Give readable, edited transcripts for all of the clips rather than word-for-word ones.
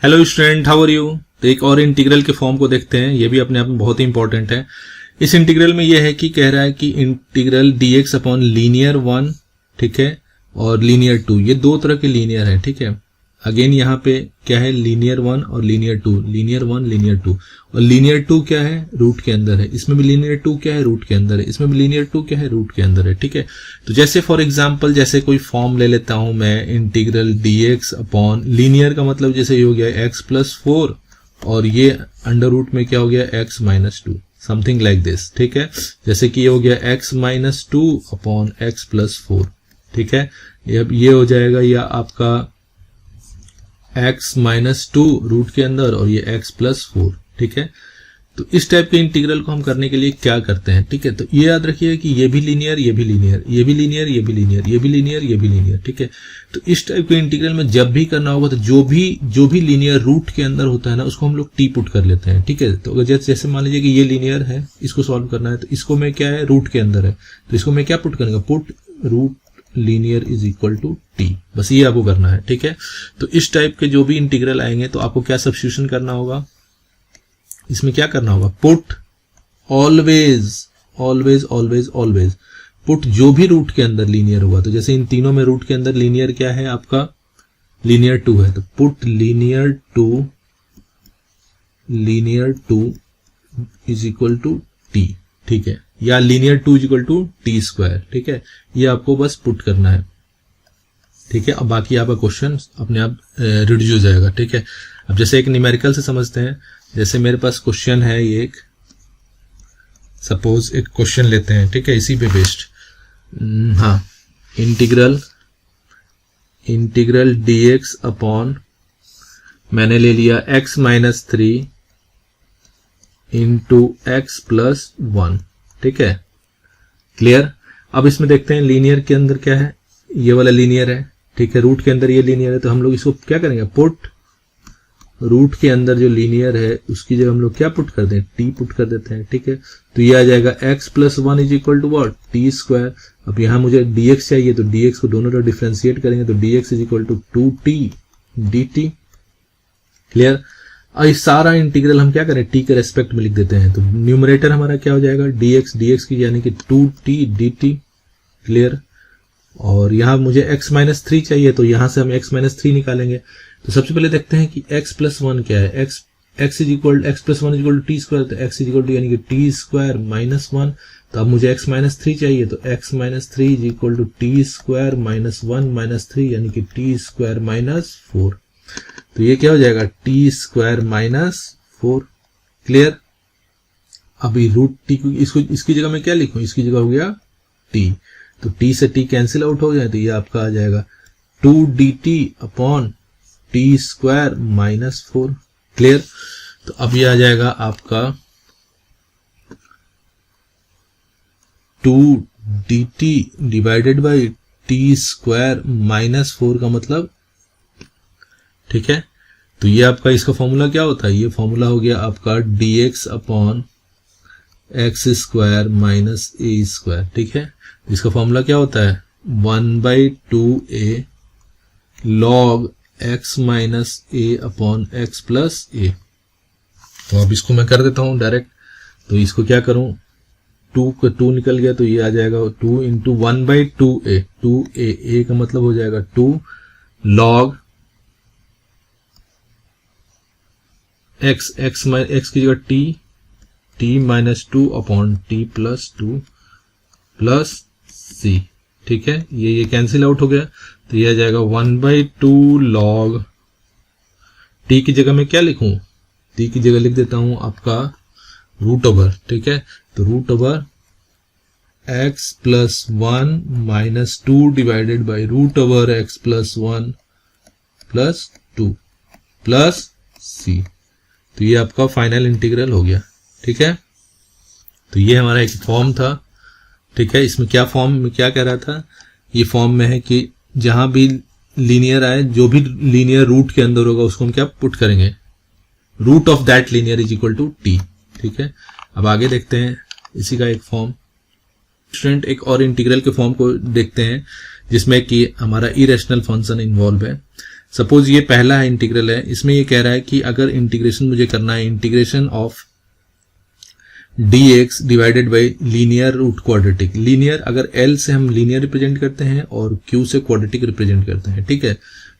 Hello student, how are you. तो एक और इंटीग्रल के फॉर्म को देखते हैं, ये भी अपने आप में बहुत ही इंपॉर्टेंट है। इस इंटीग्रल में ये है कि कह रहा है कि इंटीग्रल dx अपॉन लीनियर 1, ठीक है, और लीनियर 2, ये दो तरह के लीनियर है, ठीक है। अगेन यहाँ पे क्या है, लीनियर 1 और लीनियर 2, लीनियर 1 लीनियर 2, और लीनियर 2 क्या है, रूट के अंदर है। इसमें भी लीनियर 2 क्या है, रूट के अंदर है। इसमें भी लीनियर 2 क्या है, रूट के अंदर है, ठीक है। तो जैसे फॉर एग्जांपल, जैसे कोई फॉर्म ले लेता हूं मैं, इंटीग्रल dx अपॉन लीनियर का मतलब जैसे ये हो गया x प्लस 4 और ये अंडर रूट में क्या हो गया, x minus 2, something like this, ठीक है। जैसे कि ये हो गया x minus 2 upon x plus 4, ठीक है। अब ये हो जाएगा या आपका x माइनस 2 रूट के अंदर और ये x प्लस 4, ठीक है। तो इस टाइप के इंटीग्रल को हम करने के लिए क्या करते हैं, ठीक है। तो ये याद रखिए कि ये भी लीनियर, ये भी लीनियर, ये भी लीनियर, ये भी लीनियर, ये भी लीनियर, ये भी लीनियर, ठीक है। तो इस टाइप के इंटीग्रल में जब भी करना होगा तो जो भी लीनियर रूट के अंदर होता है ना, उसको हम लोग टी पुट कर लेते हैं, ठीक है। तो अगर जैसे मान लीजिए कि ये लीनियर है, इसको सॉल्व करना है, तो इसको मैं क्या है, रूट के अंदर है, तो इसको मैं क्या पुट करूंगा, put root linear is equal to t, बस ये आपको करना है, ठीक है। तो इस टाइप के जो भी इंटीग्रल आएंगे तो आपको क्या सब्स्टिट्यूशन करना होगा, इसमें क्या करना होगा, put always always always always put जो भी रूट के अंदर लीनियर होगा। तो जैसे इन तीनों में रूट के अंदर लीनियर क्या है, आपका लीनियर 2 है, तो put linear 2 is equal to t, ठीक है, या linear 2 is equal to t square, ठीक है। ये आपको बस पुट करना है, ठीक है। अब बाकी आपका क्वेश्चन अपने आप रिड्यूस हो जाएगा, ठीक है। अब जैसे एक न्यूमेरिकल से समझते हैं, जैसे मेरे पास क्वेश्चन है ये एक, सपोज एक क्वेश्चन लेते हैं, ठीक है, इसी पे बेस्ड, हाँ, इंटीग्रल dx अपॉन मैंने ले लिया x minus 3 into x plus 1, ठीक है, क्लियर। अब इसमें देखते हैं लीनियर के अंदर क्या है, ये वाला लीनियर है, ठीक है, रूट के अंदर ये लीनियर है, तो हम लोग इसको क्या करेंगे, पुट रूट के अंदर जो लीनियर है उसकी जगह हम लोग क्या पुट कर दें, टी पुट कर देते हैं, ठीक है। तो ये आ जाएगा x plus 1 is equal to what, t square. अब यहाँ मुझे dx चाहिए, तो dx को दोनों तरफ डिफ्रेंशिएट करेंगे, तो dx is equal to 2t dt, clear. और इस सारा इंटीग्रल हम क्या करें, t के रेस्पेक्ट में लिख देते हैं, तो न्यूमरेटर हमारा क्या हो जाएगा, dx की यानी कि 2t dt, क्लियर। और यहाँ मुझे x माइनस 3 चाहिए, तो यहां से हम x माइनस 3 निकालेंगे। तो सबसे पहले देखते हैं कि x प्लस 1 क्या है, x plus 1 is equal to t square, तो x इज इक्वल टू यानी कि टी स्क्वायर माइनस 1। तो अब मुझे x माइनस 3 चाहिए, तो x minus 3 is equal to t square minus 1 minus 3 यानी कि टी स्क्वायर माइनस 4। तो ये क्या हो जाएगा, टी स्क्वायर माइनस 4, क्लियर। अभी रूट टी को इसकी जगह में क्या लिखूं, इसकी जगह हो गया t, तो t से t कैंसिल आउट हो जाए, तो ये आपका आ जाएगा 2 dt upon T square minus 4, clear. तो अब ये आ जाएगा आपका 2 dt divided by T square minus 4 का मतलब, ठीक है। तो ये आपका इसका फॉर्मूला क्या होता है, ये फॉर्मूला हो गया आपका dx upon x square minus a square, ठीक है। इसका फॉर्मूला क्या होता है, 1/2a log x माइनस ए अपॉन एक्स प्लस ए। तो अब इसको मैं कर देता हूं डायरेक्ट, तो इसको क्या करूं, 2 निकल गया, तो ये आ जाएगा 2 इंटू 1/2a, 2a का मतलब हो जाएगा 2 log x की जगह t minus 2 upon t plus 2 plus c, ठीक है। ये कैंसिल आउट हो गया, तो ये आ जाएगा 1/2 log t की जगह में क्या लिखूं, t की जगह लिख देता हूं आपका रूट ओवर, ठीक है। तो root over x plus 1 minus 2 divided by root over x plus 1 plus 2 plus c। तो ये आपका फाइनल इंटीग्रल हो गया, ठीक है। तो ये हमारा एक फॉर्म था, ठीक है। इसमें क्या फॉर्म में क्या कह रहा था, ये फॉर्म में है कि जहां भी लीनियर आए, जो भी लीनियर रूट के अंदर होगा उसको हम क्या पुट करेंगे, root of that linear is equal to t, ठीक है। अब आगे देखते हैं इसी का एक फॉर्म, स्टूडेंट एक और इंटीग्रल के फॉर्म को देखते हैं जिसमें कि हमारा इरेशनल फंक्शन इन्वॉल्व है। सपोज ये पहला है इंटीग्रल है, इसमें ये कह रहा है कि अगर इंटीग्रेशन मुझे करना है, integration of dx divided by linear root quadratic. Linear अगर L से हम लीनियर रिप्रेजेंट करते हैं और Q से क्वाड्रेटिक रिप्रेजेंट करते हैं, ठीक है।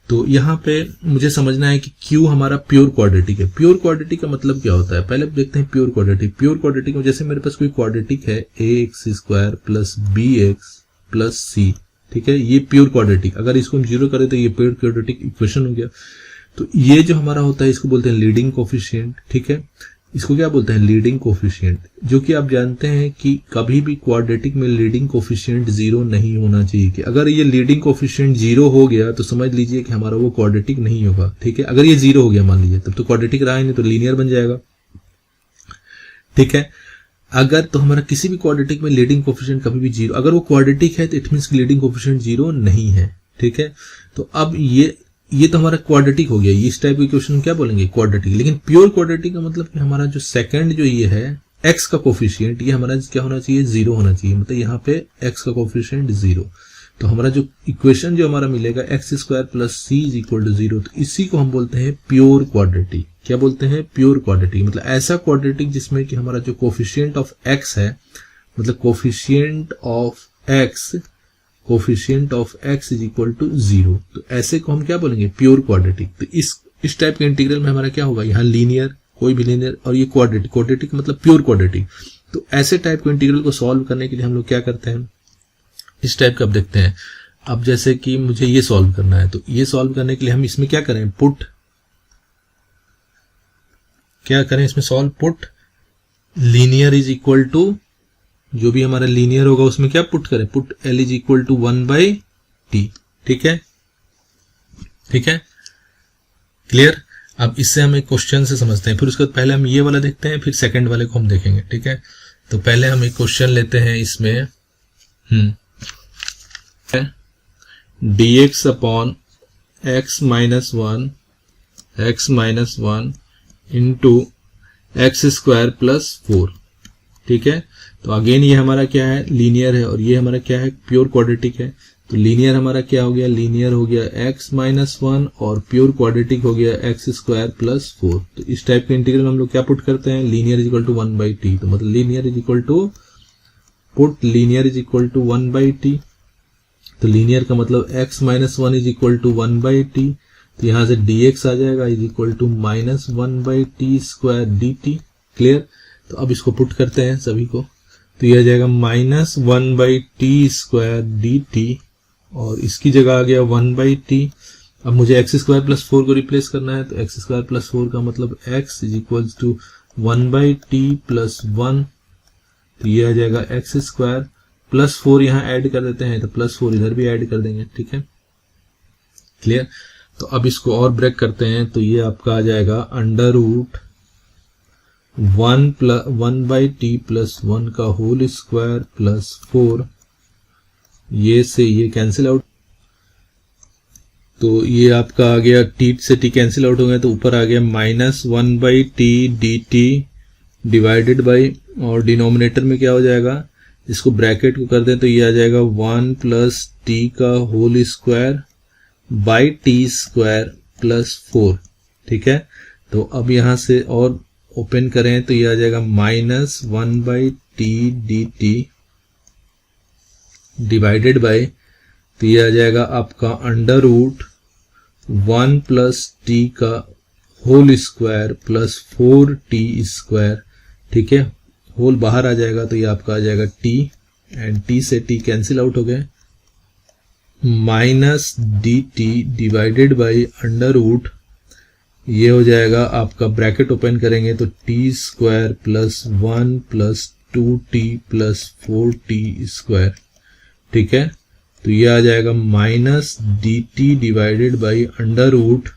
तो यहाँ पे मुझे समझना है कि Q हमारा प्योर क्वाड्रेटिक है। प्योर क्वाड्रेटिक का मतलब क्या होता है, पहले देखते हैं प्योर क्वाड्रेटिक। प्योर क्वाड्रेटिक में जैसे मेरे पास कोई क्वाड्रेटिक है ax² plus bx plus c, ठीक है, ये प्योर क्वाड्रेटिक। अगर इसको हम जीरो करें तो ये प्योर क्वाड्रेटिक इक्वेशन हो गया। तो ये जो हमारा होता है इसको बोलते हैं लीडिंग कोफिशिएंट, ठीक है। इसको क्या बोलते हैं, लीडिंग कोफिशिएंट, जो कि आप जानते हैं कि कभी भी क्वाड्रेटिक में लीडिंग कोफिशिएंट जीरो नहीं होना चाहिए। कि अगर ये लीडिंग कोफिशिएंट जीरो हो गया तो समझ लीजिए कि हमारा वो क्वाड्रेटिक नहीं होगा, ठीक है। अगर ये जीरो हो गया मान लीजिए, तब तो क्वाड्रेटिक रहा ही नहीं, तो लीनियर बन जाएगा, ठीक है। अगर तो हमारा किसी भी क्वाड्रेटिक में लीडिंग कोफिशिएंट कभी भी जीरो, अगर वो क्वाड्रेटिक है तो it means leading coefficient zero नहीं है, ठीक है। तो अब ये तो हमारा क्वाड्रेटिक हो गया, इस टाइप के क्वेश्चन क्या बोलेंगे, क्वाड्रेटिक। लेकिन प्योर क्वाड्रेटिक का मतलब कि हमारा जो सेकंड जो ये है x का कोफिशिएंट, ये हमारा क्या होना चाहिए, जीरो होना चाहिए। मतलब यहाँ पे x का कोफिशिएंट जीरो, तो हमारा जो इक्वेशन जो हमारा मिलेगा x² plus c is equal to zero, तो इसी को हम बोलते हैं प्योर क्वाड्रेटिक। क्या बोलते हैं, प्योर क्वाड्रेटिक। मतलब ऐसा क्वाड्रेटिक जिसमें कि हमारा जो कोफिशिएंट ऑफ x है, मतलब coefficient of x is equal to zero, तो ऐसे को हम क्या बोलेंगे, प्योर क्वाड्रेटिक। तो इस टाइप के इंटीग्रल में हमारा क्या होगा, यहाँ लीनियर, कोई भी लीनियर, और ये क्वाड्रेटिक। क्वाड्रेटिक मतलब प्योर क्वाड्रेटिक। तो ऐसे टाइप के इंटीग्रल को सॉल्व करने के लिए हम लोग क्या करते हैं, इस टाइप का अब देखते हैं। अब जैसे कि मुझे ये सॉल्व करना है, तो ये सॉल्व करने के लिए हम इसमें क्या करें, इसमें solve put linear is equal to, जो भी हमारा लीनियर होगा उसमें क्या पुट करें, put L is equal to 1/t, ठीक है, क्लियर। अब इससे हम एक क्वेश्चन से समझते हैं, फिर उसके बाद पहले हम ये वाला देखते हैं, फिर सेकंड वाले को हम देखेंगे, ठीक है। तो पहले हम एक क्वेश्चन लेते हैं इसमें, dx upon x minus 1 into x² plus 4, ठीक है। तो अगेन ये हमारा क्या है, लीनियर है, और ये हमारा क्या है, प्योर क्वाड्रेटिक है। तो लीनियर हमारा क्या हो गया, लीनियर हो गया x माइनस 1, और प्योर क्वाड्रेटिक हो गया x² प्लस 4। तो इस टाइप के इंटीग्रल हम लोग क्या पुट करते हैं, linear is equal to 1/t। तो मतलब linear is equal to, put linear is equal to 1/t। तो लीनियर का मतलब x minus 1 is equal to 1/t। तो यहां से dx आ जाएगा is equal to minus 1/t² dt, clear. तो अब इसको पुट करते हैं सभी को, तो यह आ जाएगा माइनस 1/t² dt, और इसकी जगह आ गया 1/t। अब मुझे x² प्लस 4 को रिप्लेस करना है, तो x² प्लस 4 का मतलब x is equal to 1/t plus 1, तो ये आ जाएगा x² प्लस 4, यहाँ ऐड कर देते हैं तो प्लस 4 इधर भी ऐड कर देंगे, ठीक है, क्लियर। तो अब इसको और ब्रेक करते हैं, तो ये आपका आ जाएगा अंडर रूट 1/t प्लस 1 का होल स्क्वायर प्लस 4, ये से ये कैंसिल आउट, तो ये आपका आ गया t से t कैंसिल आउट हो गया, तो ऊपर आ गया minus 1/t dt divided by, और डिनोमिनेटर में क्या हो जाएगा, इसको ब्रैकेट को कर दें तो ये आ जाएगा 1 प्लस t का whole square by t² plus 4, ठीक है। तो अब यहां से और ओपन करें तो ये आ जाएगा minus 1/t dt divided bye, तो ये आ जाएगा आपका अंडर रूट 1 प्लस t का होल स्क्वायर प्लस 4t², ठीक है। होल बाहर आ जाएगा तो ये आपका आ जाएगा t, एंड t से t कैंसिल आउट हो गए, minus dt divided by under root, ये हो जाएगा आपका ब्रैकेट ओपन करेंगे तो t² plus 1 plus 2t plus 4t², ठीक है। तो ये आ जाएगा minus dt divided by under root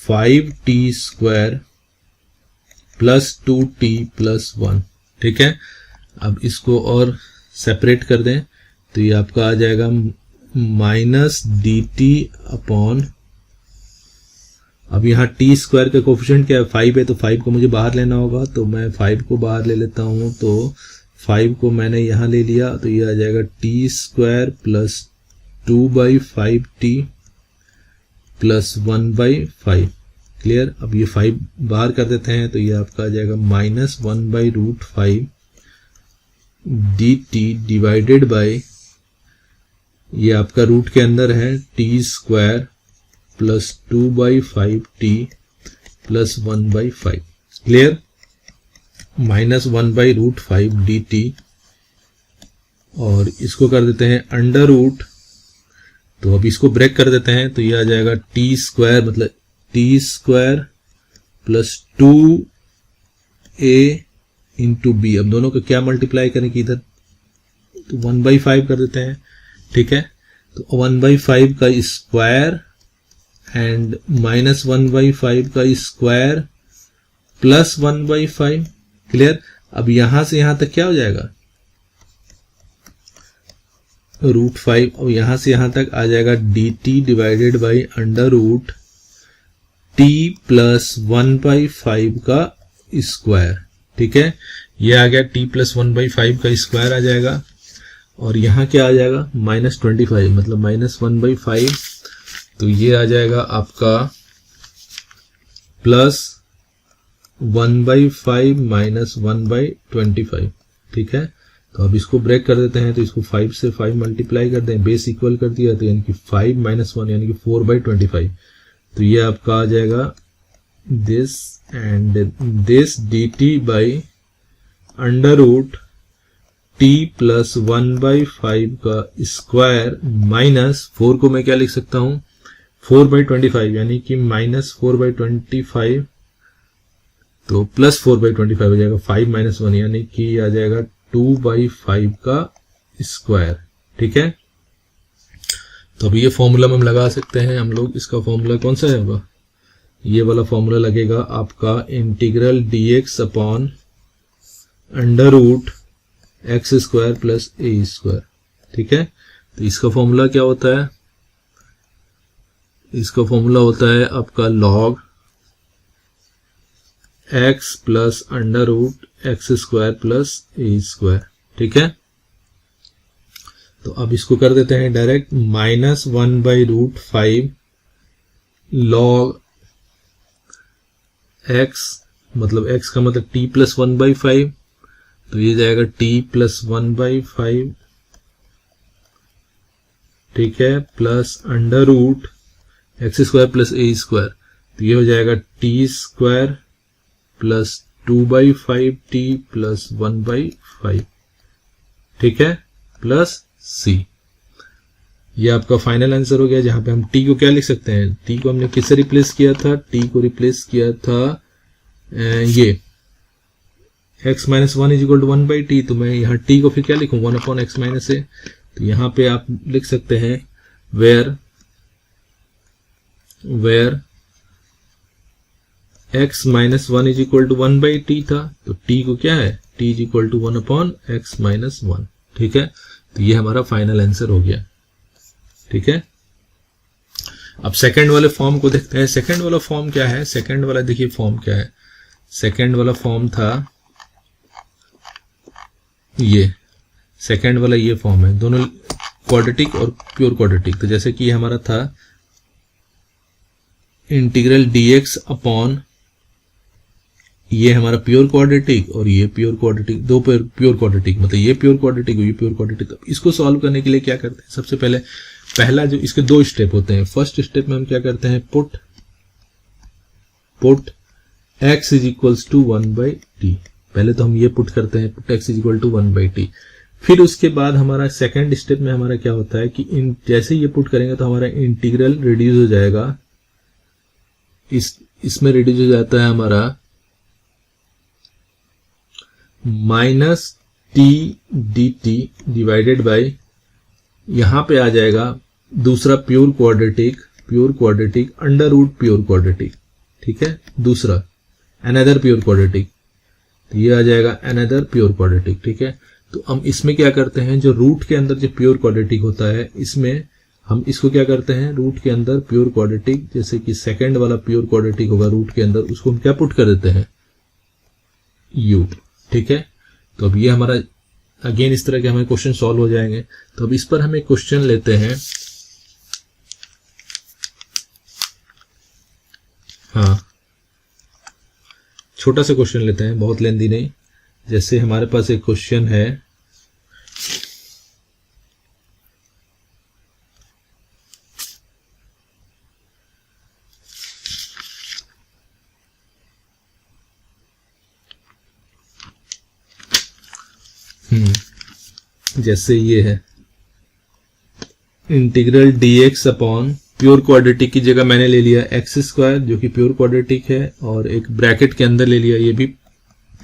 5t² plus 2t plus 1, ठीक है। अब इसको और सेपरेट कर दें तो ये आपका आ जाएगा माइनस dt अपॉन, अब यहाँ t² का कोफिशिएंट क्या है, 5 है, तो 5 को मुझे बाहर लेना होगा, तो मैं 5 को बाहर ले लेता हूँ, तो 5 को मैंने यहाँ ले लिया, तो ये आ जाएगा t² plus 2/5t plus 1/5। Clear. अब ये 5 बाहर कर देते हैं तो ये आपका आ जाएगा -1/√5 dt डिवाइडेड बाय, ये आपका रूट के अंदर है t² plus 2/5t plus 1/5। Clear. -1/√5 dt, और इसको कर देते हैं अंडर रूट, तो अब इसको ब्रेक कर देते हैं तो ये आ जाएगा t² मतलब t² plus 2a into b। अब दोनों का क्या मल्टीप्लाई करें कि इधर, तो 1/5 कर देते हैं। ठीक है, तो 1/5 का स्क्वायर एंड -1/5 का स्क्वायर प्लस 1/5। क्लियर। अब यहां से यहां तक क्या हो जाएगा, √5, और यहां से यहां तक आ जाएगा dt divided by under root t plus 1/5 का स्क्वायर। ठीक है, ये आ गया t प्लस 1/5 का स्क्वायर आ जाएगा, और यहां क्या आ जाएगा -25 मतलब -1/5, तो ये आ जाएगा आपका प्लस 1/5 माइनस 1/25। ठीक है, तो अब इसको ब्रेक कर देते हैं, तो इसको 5 से 5 मल्टीप्लाई कर दें, बेस इक्वल कर दिया, तो यानी कि 5 - 1 यानी कि 4/25। तो ये आपका आ जाएगा this and this dt by under root t plus 1/5 का स्क्वायर माइनस 4 को मैं क्या लिख सकता हूं 4/25 यानी कि -4/25, तो प्लस 4/25 हो जाएगा 5 - 1 यानी कि आ जाएगा 2/5 का स्क्वायर। ठीक है, तो अभी ये फॉर्मूला में हम लगा सकते हैं हम लोग। इसका फॉर्मूला कौन सा है, ये वाला फॉर्मूला लगेगा आपका integral dx upon under root x² plus a²। ठीक है, तो इसका फॉर्मूला क्या होता है, इसका फॉर्मूला होता है आपका log x plus under root x² plus a²। ठीक है, तो अब इसको कर देते हैं डायरेक्ट -1/√5 log x, मतलब x का मतलब t प्लस 1/5, तो ये जाएगा t प्लस 1/5। ठीक है, plus under root x² plus a², तो ये हो जाएगा t² प्लस 2/5t प्लस 1/5। ठीक है, प्लस c। ये आपका फाइनल आंसर हो गया, जहां पे हम t को क्या लिख सकते हैं, t को हमने किससे रिप्लेस किया था, t को रिप्लेस किया था ये x - 1 = 1/t, तो मैं यहाँ t को फिर क्या लिखूं 1/x - a। तो यहाँ पे आप लिख सकते हैं वेयर x - 1 = 1/t था, तो t को क्या है, t = 1/x - 1। ठीक है, तो ये हमारा फाइनल आंसर हो गया। ठीक है, अब सेकंड वाले फॉर्म को देखते हैं। सेकंड वाला फॉर्म क्या है, सेकंड वाला देखिए फॉर्म क्या है, सेकंड वाला फॉर्म था ये, सेकंड वाला ये फॉर्म है, दोनों क्वाड्रेटिक और प्योर क्वाड्रेटिक। तो जैसे कि ये हमारा था इंटीग्रल dx अपॉन, ये हमारा प्योर क्वाड्रेटिक और ये प्योर क्वाड्रेटिक, दो प्योर क्वाड्रेटिक, मतलब ये प्योर क्वाड्रेटिक और ये प्योर क्वाड्रेटिक। इसको सॉल्व करने के लिए क्या करते हैं, सबसे पहले पहला जो इसके दो स्टेप होते हैं, फर्स्ट स्टेप में हम क्या करते हैं, पुट x = 1/t। पहले तो हम ये पुट करते हैं, पुट x = 1/t। फिर उसके बाद हमारा सेकंड स्टेप में हमारा क्या होता है कि जैसे ये पुट करेंगे तो हमारा इंटीग्रल रिड्यूस हो जाएगा, इसमें रिड्यूस हो जाता है हमारा -t dt डिवाइडेड बाय, यहां पे आ जाएगा दूसरा pure quadratic under root pure quadratic. ठीक है, दूसरा अनदर प्योर क्वाड्रेटिक, तो ये आ जाएगा अनदर प्योर क्वाड्रेटिक। ठीक है, तो हम इसमें क्या करते हैं, जो रूट के अंदर जो प्योर क्वाड्रेटिक होता है, इसमें हम इसको क्या करते हैं, रूट के अंदर प्योर क्वाड्रेटिक, जैसे कि सेकंड वाला प्योर क्वाड्रेटिक होगा रूट के अंदर, उसको हम क्या पुट कर देते हैं, u। ठीक है, तो अब ये हमारा अगेन इस तरह के हमें क्वेश्चन सॉल्व हो जाएंगे। तो अब इस पर हम एक क्वेश्चन लेते हैं, हाँ, छोटा सा क्वेश्चन लेते हैं, बहुत लेंदी नहीं। जैसे हमारे पास एक क्वेश्चन है, जैसे ये है integral dx upon pure quadratic की जगह मैंने ले लिया एक्स स्क्वायर जो कि प्योर क्वाड्रेटिक है, और एक ब्रैकेट के अंदर ले लिया ये भी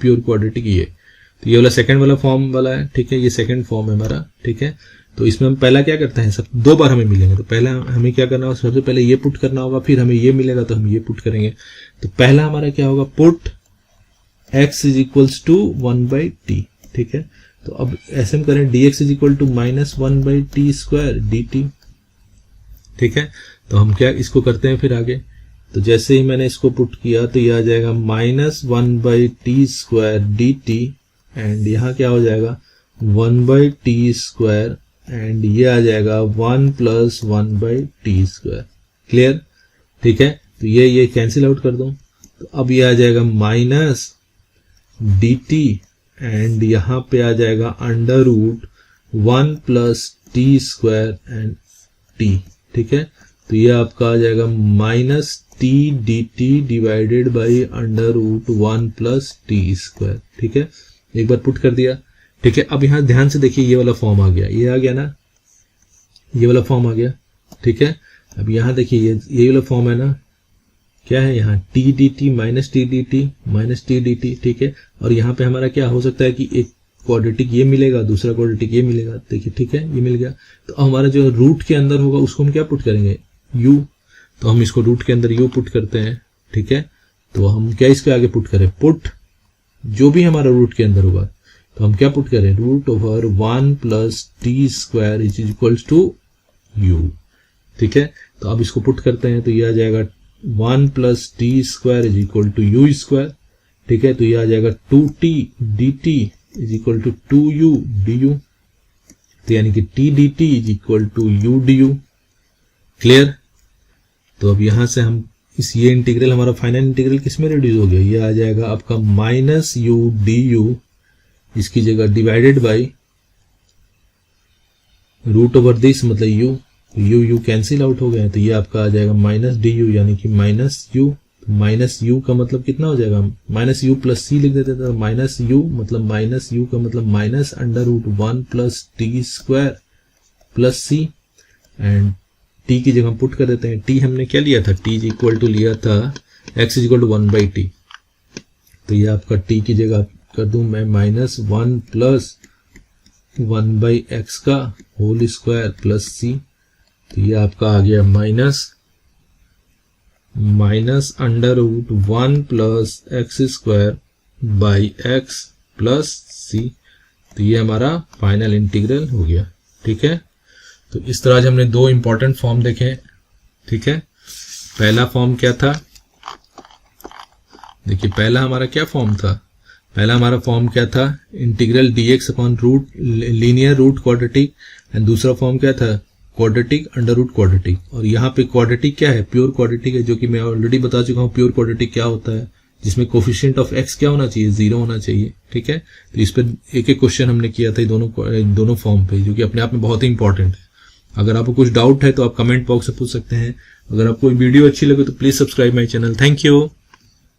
प्योर क्वाड्रेटिक ही है। तो ये वाला सेकंड वाला फॉर्म वाला है, ठीक है, ये सेकंड फॉर्म है हमारा, ठीक है। तो इसमें हम पहला क्या करते हैं, सब दो बार हमें मिलेंगे, तो पहला हमें क्या करना होगा, सबसे पहले ये पुट करना होगा, फिर हमें ये मिलेगा तो हम ये पुट करेंगे। तो पहला हमारा क्या होगा, put x is equals to 1/t, ठीक है। तो अब ऐसे हम करें dx is equal to -1/t square dt, ठीक है। तो हम क्या इसको करते हैं फिर आगे, तो जैसे ही मैंने इसको पुट किया तो ये आ जाएगा -1/t स्क्वायर dt, एंड यहाँ क्या हो जाएगा 1/t स्क्वायर, एंड ये आ जाएगा 1 + 1/t स्क्वायर। क्लियर, ठीक है। तो ये कैंसिल आउट कर दो, तो अब ये आ जाएगा -dt, एंड यहाँ पे आ जाएगा √1 + t स्क्वायर एंड t, ठीक है। तो ये आपका आ जाएगा -t dt divided by √1 + t square, ठीक है। एक बार पुट कर दिया, ठीक है। अब यहाँ ध्यान से देखिए, ये वाला फॉर्म आ गया, ये आ गया ना, ये वाला फॉर्म आ गया, ठीक है। अब यहाँ देखिए ये वाला फॉर्म है ना, क्या है यहाँ t dt -t dt, ठीक है। और यहाँ पे हमारा क्या हो सकता है कि एक क्वाड्रेटिक ये मिलेगा, दूसरा क्वाड्रेटिक ये मिलेगा, देखिए, ठीक है, ये मिल गया। तो हमारा जो रूट के अंदर होगा उसको हम क्या पुट करेंगे, u, तो हम इसको रूट के अंदर u पुट करते हैं, ठीक है। तो हम क्या इसके आगे पुट करें, पुट जो भी हमारा रूट के अंदर होगा तो हम क्या पुट करें, √1 + t square is equals to u, ठीक है। तो अब इसको पुट करते हैं तो ये आ जाएगा 1 + t square is equal to u square, ठीक है। तो ये आ जाएगा 2t dt is equal to 2u du, तो यानी कि t dt is equal to u du। Clear. तो अब यहां से हम ये इंटीग्रल हमारा फाइनल इंटीग्रल किस में रिड्यूस हो गया, ये आ जाएगा आपका -u du, इसकी जगह डिवाइडेड बाई √दिस मतलब u कैंसिल आउट हो गया, तो ये आपका आ जाएगा -du यानी कि -u का मतलब कितना हो जाएगा, -u + c लिख देते थे, -u मतलब -u का मतलब -√1 + t square + c, and t की जगह पुट कर देते हैं। t हमने क्या लिया था, t इज इक्वल टू लिया था x is equal to 1/t, तो ये आपका t की जगह कर दूं मैं -1 + 1/x का होल स्क्वायर + c, तो ये आपका आ गया -√1 + x square by x + c, तो ये हमारा फाइनल इंटीग्रल हो गया, ठीक है। तो इस तरह से हमने दो इंपॉर्टेंट फॉर्म देखे, ठीक है। पहला फॉर्म क्या था, देखिए पहला हमारा क्या फॉर्म था, पहला हमारा फॉर्म क्या था, integral dx upon linear root quadratic, and दूसरा फॉर्म क्या था, क्वाड्रेटिक √ क्वाड्रेटिक। और यहाँ पे क्वाड्रेटिक क्या है, प्योर क्वाड्रेटिक है, जो कि मैं ऑलरेडी बता चुका हूँ प्योर क्वाड्रेटिक क्या होता है, जिसमें कोफिशिएंट ऑफ x क्या होना चाहिए, 0 होना चाहिए, ठीक है। तो इस पर एक क्वेश्चन हमने किया था दोनों फॉर्म पे, जो कि अपने आप में बहुत ही इंपॉर्टेंट है। अगर आपको कुछ डाउट है तो आप कमेंट बॉक्स में पूछ सकते हैं। अगर आपको वीडियो अच्छी लगे तो please subscribe my channel. Thank you.